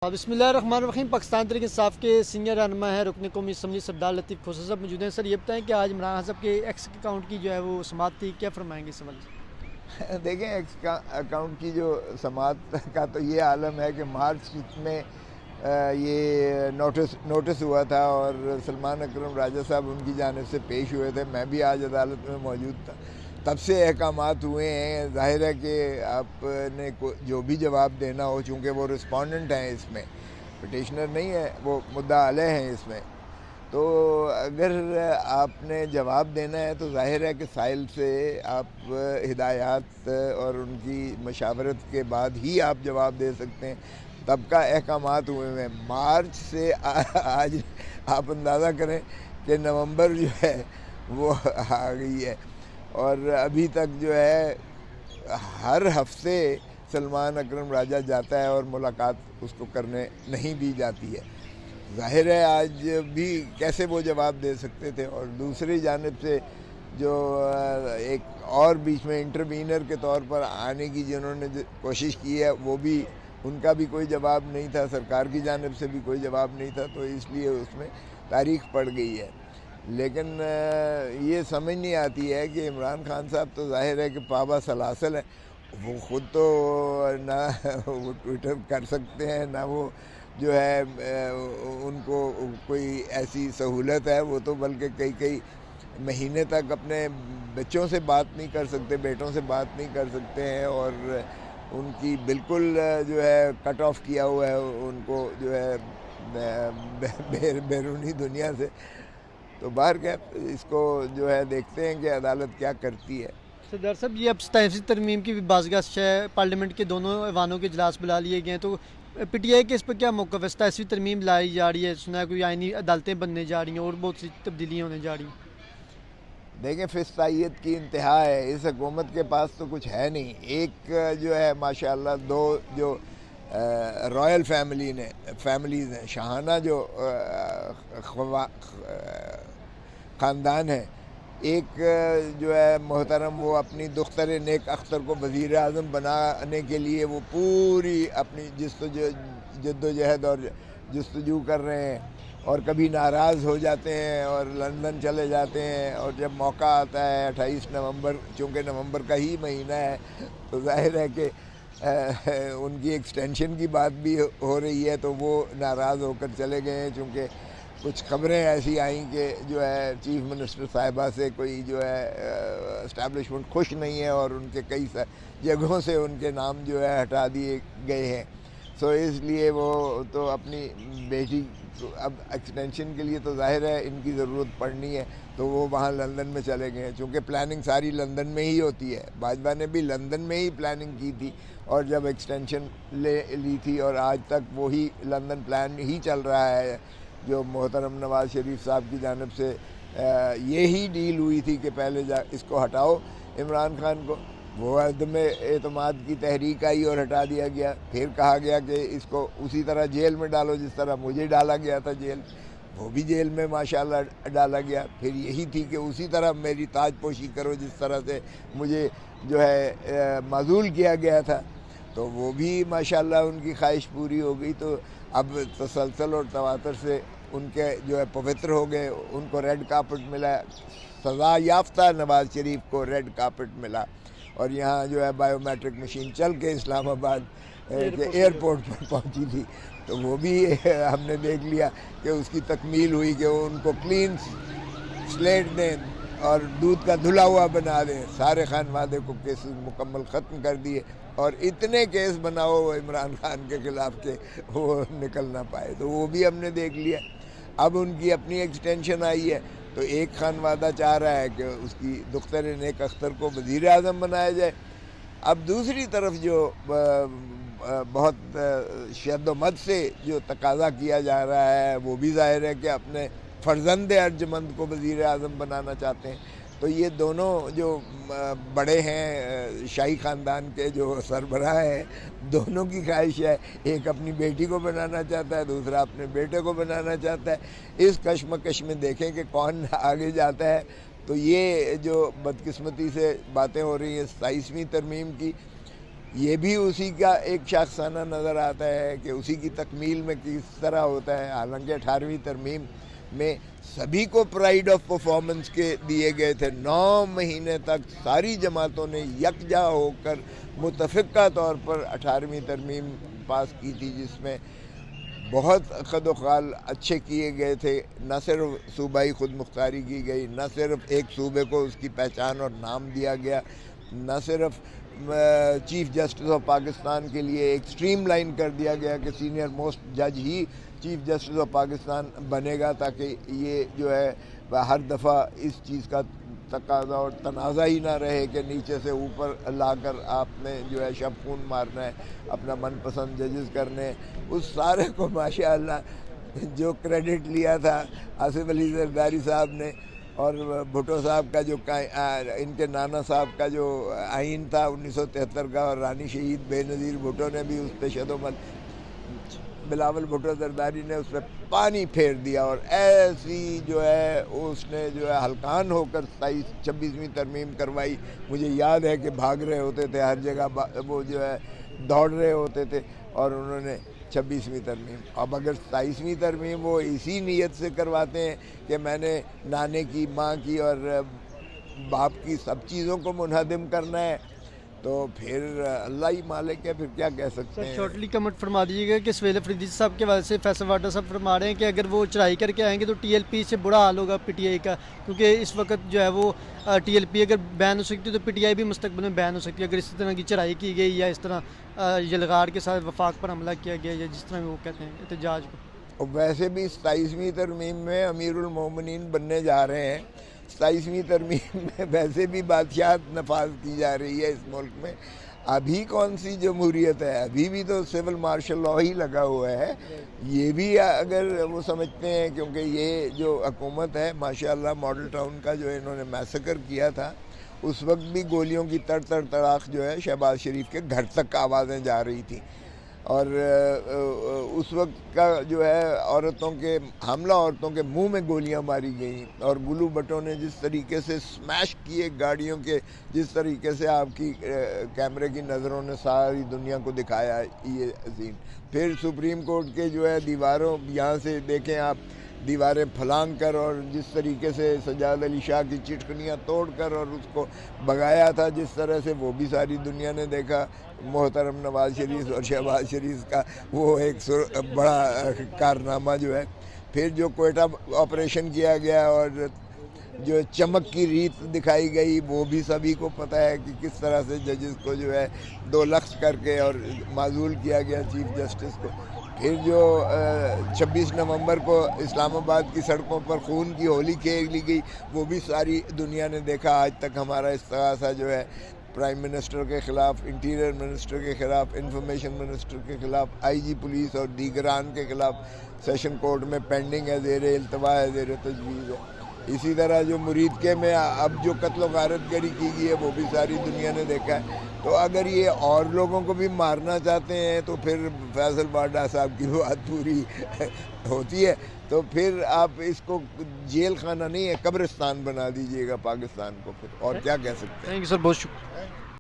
بسم اللہ الرحمن الرحیم۔ پاکستان تحریک انصاف کے سینئر رہنما ہے رکن قومی اسمبلی سردار لطیف کھوسر صاحب موجود ہیں۔ سر یہ بتائیں کہ آج عمران خان صاحب کے ایکس اکاؤنٹ کی جو ہے وہ سماعت تھی، کیا فرمائیں گے اس حوالے سے؟ دیکھیں ایکس اکاؤنٹ کی جو سماعت کا تو یہ عالم ہے کہ مارچ میں یہ نوٹس ہوا تھا اور سلمان اکرم راجہ صاحب ان کی جانب سے پیش ہوئے تھے۔ میں بھی آج عدالت میں موجود تھا، تب سے احکامات ہوئے ہیں۔ ظاہر ہے کہ آپ نے جو بھی جواب دینا ہو، چونکہ وہ رسپونڈنٹ ہیں، اس میں پٹیشنر نہیں ہے، وہ مدعا علیہ ہیں اس میں، تو اگر آپ نے جواب دینا ہے تو ظاہر ہے کہ سائل سے آپ ہدایات اور ان کی مشاورت کے بعد ہی آپ جواب دے سکتے ہیں۔ تب کا احکامات ہوئے ہیں۔ مارچ سے آج آپ اندازہ کریں کہ نومبر جو ہے وہ آ گئی ہے، اور ابھی تک جو ہے ہر ہفتے سلمان اکرم راجہ جاتا ہے اور ملاقات اس کو کرنے نہیں دی جاتی ہے۔ ظاہر ہے آج بھی کیسے وہ جواب دے سکتے تھے، اور دوسری جانب سے جو ایک اور بیچ میں انٹروینر کے طور پر آنے کی جنہوں نے کوشش کی ہے، وہ بھی ان کا بھی کوئی جواب نہیں تھا، سرکار کی جانب سے بھی کوئی جواب نہیں تھا، تو اس لیے اس میں تاریخ پڑ گئی ہے۔ لیکن یہ سمجھ نہیں آتی ہے کہ عمران خان صاحب تو ظاہر ہے کہ پابا سلاسل ہیں، وہ خود تو نہ وہ ٹویٹر کر سکتے ہیں، نہ وہ جو ہے ان کو کوئی ایسی سہولت ہے، وہ تو بلکہ کئی مہینے تک اپنے بچوں سے بات نہیں کر سکتے، بیٹوں سے بات نہیں کر سکتے ہیں، اور ان کی بالکل جو ہے کٹ آف کیا ہوا ہے ان کو جو ہے بیرونی دنیا سے۔ تو باہر کیا اس کو جو ہے دیکھتے ہیں کہ عدالت کیا کرتی ہے۔ سردار صاحب یہ اب 87 ترمیم کی بازگشت ہے، پارلیمنٹ کے دونوں ایوانوں کے اجلاس بلا لیے گئے ہیں، تو پی ٹی آئی کے اس پر کیا موقف ہے؟ 87 ترمیم لائی جا رہی ہے، سنا ہے کوئی آئینی عدالتیں بننے جا رہی ہیں اور بہت سی تبدیلیاں ہونے جا رہی ہیں۔ دیکھیں فسطائیت کی انتہا ہے، اس حکومت کے پاس تو کچھ ہے نہیں۔ ایک جو ہے ماشاءاللہ دو جو رائل فیملیز ہیں، شاہانہ جو خاندان ہے، ایک جو ہے محترم وہ اپنی دختر نیک اختر کو وزیر اعظم بنانے کے لیے وہ پوری اپنی جد و جہد اور جستجو کر رہے ہیں، اور کبھی ناراض ہو جاتے ہیں اور لندن چلے جاتے ہیں، اور جب موقع آتا ہے 28 نومبر، چونکہ نومبر کا ہی مہینہ ہے، تو ظاہر ہے کہ ان کی ایکسٹینشن کی بات بھی ہو رہی ہے، تو وہ ناراض ہو کر چلے گئے ہیں، چونکہ کچھ خبریں ایسی آئیں کہ جو ہے چیف منسٹر صاحبہ سے کوئی جو ہے اسٹیبلشمنٹ خوش نہیں ہے، اور ان کے کئی جگہوں سے ان کے نام جو ہے ہٹا دیے گئے ہیں۔ سو اس لیے وہ تو اپنی بیٹی اب ایکسٹینشن کے لیے تو ظاہر ہے ان کی ضرورت پڑنی ہے، تو وہ وہاں لندن میں چلے گئے ہیں، چونکہ پلاننگ ساری لندن میں ہی ہوتی ہے۔ باجوہ نے بھی لندن میں ہی پلاننگ کی تھی، اور جب ایکسٹینشن لی تھی، اور آج تک وہی لندن پلان ہی چل رہا ہے، جو محترم نواز شریف صاحب کی جانب سے یہی ڈیل ہوئی تھی کہ پہلے اس کو ہٹاؤ عمران خان کو، وہ عدم اعتماد کی تحریک آئی اور ہٹا دیا گیا، پھر کہا گیا کہ اس کو اسی طرح جیل میں ڈالو جس طرح مجھے ڈالا گیا تھا جیل، وہ بھی جیل میں ماشاءاللہ ڈالا گیا، پھر یہی تھی کہ اسی طرح میری تاج پوشی کرو جس طرح سے مجھے جو ہے معزول کیا گیا تھا، تو وہ بھی ماشاءاللہ ان کی خواہش پوری ہو گئی۔ تو اب تسلسل اور تواتر سے ان کے جو ہے پوتر ہو گئے، ان کو ریڈ کارپٹ ملا، سزا یافتہ نواز شریف کو ریڈ کارپٹ ملا، اور یہاں جو ہے بائیو میٹرک مشین چل کے اسلام آباد کے ایئرپورٹ پر پہنچی تھی، تو وہ بھی ہم نے دیکھ لیا کہ اس کی تکمیل ہوئی کہ ان کو کلین سلیٹ دیں اور دودھ کا دھلا ہوا بنا دیں، سارے خانوادے کو کیسز مکمل ختم کر دیے، اور اتنے کیس بناؤ عمران خان کے خلاف کہ وہ نکل نہ پائے، تو وہ بھی ہم نے دیکھ لیا۔ اب ان کی اپنی ایکسٹینشن آئی ہے، تو ایک خانوادہ چاہ رہا ہے کہ اس کی دختر نیک اختر کو وزیر اعظم بنایا جائے، اب دوسری طرف جو بہت شد و مد سے جو تقاضا کیا جا رہا ہے، وہ بھی ظاہر ہے کہ اپنے فرزند ارجمند کو وزیر اعظم بنانا چاہتے ہیں۔ تو یہ دونوں جو بڑے ہیں شاہی خاندان کے جو سربراہ ہیں، دونوں کی خواہش ہے، ایک اپنی بیٹی کو بنانا چاہتا ہے، دوسرا اپنے بیٹے کو بنانا چاہتا ہے۔ اس کشمکش میں دیکھیں کہ کون آگے جاتا ہے۔ تو یہ جو بدقسمتی سے باتیں ہو رہی ہیں 27ویں ترمیم کی، یہ بھی اسی کا ایک شاخسانہ نظر آتا ہے کہ اسی کی تکمیل میں کس طرح ہوتا ہے. حالانکہ 18ویں ترمیم میں سبھی کو پرائیڈ آف پرفارمنس کے دیے گئے تھے. 9 مہینے تک ساری جماعتوں نے یکجا ہو کر متفقہ طور پر 18ویں ترمیم پاس کی تھی، جس میں بہت خد و خال اچھے کیے گئے تھے. نہ صرف صوبائی خود مختاری کی گئی، نہ صرف ایک صوبے کو اس کی پہچان اور نام دیا گیا، نہ صرف چیف جسٹس آف پاکستان کے لیے ایک سٹریم لائن کر دیا گیا کہ سینئر موسٹ جج ہی چیف جسٹس آف پاکستان بنے گا، تاکہ یہ جو ہے ہر دفعہ اس چیز کا تقاضا اور تنازع ہی نہ رہے کہ نیچے سے اوپر لا کر آپ نے جو ہے شب خون مارنا ہے، اپنا من پسند ججز کرنے. اس سارے کو ماشاءاللہ جو کریڈٹ لیا تھا آصف علی زرداری صاحب نے، اور بھٹو صاحب کا جو ان کے نانا صاحب کا جو آئین تھا 1973 کا، اور رانی شہید بے نظیر بھٹو نے بھی اس پہ شدومت، بلاول بھٹو زرداری نے اس پہ پانی پھیر دیا، اور ایسی جو ہے اس نے جو ہے ہلکان ہو کر 26ویں ترمیم کروائی. مجھے یاد ہے کہ بھاگ رہے ہوتے تھے ہر جگہ، وہ جو ہے دوڑ رہے ہوتے تھے، اور انہوں نے 26ویں ترمیم. اب اگر 27ویں ترمیم وہ اسی نیت سے کرواتے ہیں کہ میں نے نانے کی، ماں کی اور باپ کی سب چیزوں کو منہدم کرنا ہے، تو پھر اللہ ہی مالک ہے، پھر کیا کہہ سکتے ہیں. شارٹلی کمنٹ فرما دیجیے گا کہ سویل افریدی صاحب کے وجہ سے فیصل واڈا صاحب فرما رہے ہیں کہ اگر وہ چڑھائی کر کے آئیں گے تو ٹی ایل پی سے برا حال ہوگا پی ٹی آئی کا، کیونکہ اس وقت جو ہے وہ ٹی ایل پی اگر بین ہو سکتی ہے تو پی ٹی آئی بھی مستقبل میں بین ہو سکتی ہے اگر اسی طرح کی چڑھائی کی گئی، یا اس طرح یلغار کے ساتھ وفاق پر حملہ کیا گیا، یا جس طرح وہ کہتے ہیں احتجاج کو. اور ویسے بھی 27ویں ترمیم میں امیر المومنین بننے جا رہے ہیں. 27ویں ترمیم میں ویسے بھی بادشاہت نفاذ کی جا رہی ہے اس ملک میں. ابھی کون سی جمہوریت ہے؟ ابھی بھی تو سول مارشل لا ہی لگا ہوا ہے. یہ بھی اگر وہ سمجھتے ہیں، کیونکہ یہ جو حکومت ہے ماشاءاللہ ماڈل ٹاؤن کا جو انہوں نے میسیکر کیا تھا، اس وقت بھی گولیوں کی تڑ تڑ تڑاک جو ہے شہباز شریف کے گھر تک آوازیں جا رہی تھیں. اور اس وقت کا جو ہے عورتوں کے منہ میں گولیاں ماری گئیں، اور گلو بٹوں نے جس طریقے سے سمیش کیے گاڑیوں کے، جس طریقے سے آپ کی کیمرے کی نظروں نے ساری دنیا کو دکھایا یہ عظیم. پھر سپریم کورٹ کے جو ہے دیواروں، یہاں سے دیکھیں آپ، دیواریں پھلانگ کر اور جس طریقے سے سجاد علی شاہ کی چٹکنیاں توڑ کر اور اس کو بگایا تھا جس طرح سے، وہ بھی ساری دنیا نے دیکھا. محترم نواز شریف اور شہباز شریف کا وہ ایک بڑا کارنامہ جو ہے. پھر جو کوئٹہ آپریشن کیا گیا اور جو چمک کی ریت دکھائی گئی، وہ بھی سبھی کو پتہ ہے کہ کس طرح سے ججز کو جو ہے 2 لخت کر کے اور معزول کیا گیا چیف جسٹس کو. پھر جو 26 نومبر کو اسلام آباد کی سڑکوں پر خون کی ہولی کھیلی گئی، وہ بھی ساری دنیا نے دیکھا. آج تک ہمارا استغاثہ جو ہے پرائم منسٹر کے خلاف، انٹیریئر منسٹر کے خلاف، انفارمیشن منسٹر کے خلاف، آئی جی پولیس اور دیگران کے خلاف سیشن کورٹ میں پینڈنگ ہے، زیر التوا ہے، زیر تجویز ہے. اسی طرح جو مرید میں اب جو قتل و غارت گری کی گئی ہے، وہ بھی ساری دنیا نے دیکھا ہے. تو اگر یہ اور لوگوں کو بھی مارنا چاہتے ہیں تو پھر فیصل واڈا صاحب کی بات پوری ہوتی ہے. تو پھر آپ اس کو جیل خانہ نہیں ہے، قبرستان بنا دیجئے گا پاکستان کو، پھر اور کیا کہہ سکتے ہیں. تھینک یو سر، بہت شکریہ.